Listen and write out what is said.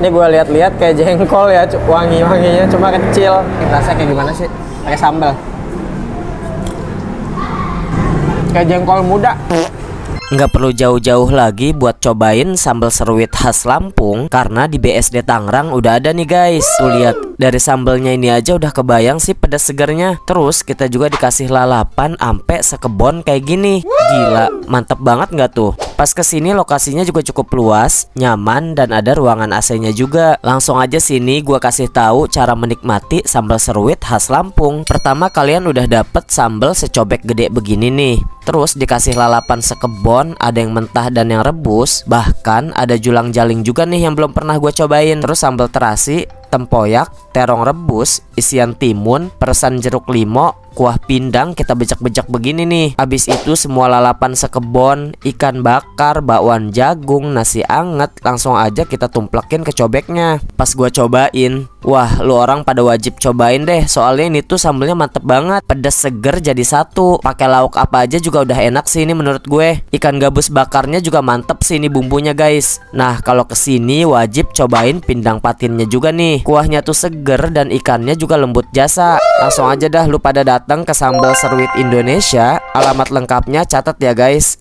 Ini gue lihat-lihat kayak jengkol ya, wangi-wanginya cuma kecil. Rasanya kayak gimana sih? Pakai sambal. Kayak jengkol muda. Nggak perlu jauh-jauh lagi buat cobain sambal seruit khas Lampung, karena di BSD Tangerang udah ada nih guys. Tuh lihat, dari sambalnya ini aja udah kebayang sih pedas segarnya. Terus kita juga dikasih lalapan ampe sekebon kayak gini. Gila, mantep banget nggak tuh? Pas kesini lokasinya juga cukup luas, nyaman, dan ada ruangan AC-nya juga. Langsung aja sini gua kasih tahu cara menikmati sambal seruit khas Lampung. Pertama, kalian udah dapet sambal secobek gede begini nih. Terus dikasih lalapan sekebon, ada yang mentah dan yang rebus. Bahkan ada julang-jaling juga nih yang belum pernah gue cobain. Terus sambal terasi, tempoyak, terong rebus, isian timun, peresan jeruk limau, kuah pindang kita bejak-bejak begini nih. Habis itu semua lalapan sekebon, ikan bakar, bakwan jagung, nasi anget, langsung aja kita tumplakin ke cobeknya. Pas gua cobain, wah lu orang pada wajib cobain deh. Soalnya ini tuh sambelnya mantep banget, pedas seger jadi satu. Pakai lauk apa aja juga udah enak sih ini menurut gue. Ikan gabus bakarnya juga mantep sih ini bumbunya guys. Nah kalau kesini wajib cobain pindang patinnya juga nih. Kuahnya tuh seger dan ikannya juga lembut jasa. Langsung aja dah lu pada datang ke Sambal Seruit Indonesia. Alamat lengkapnya catat ya guys.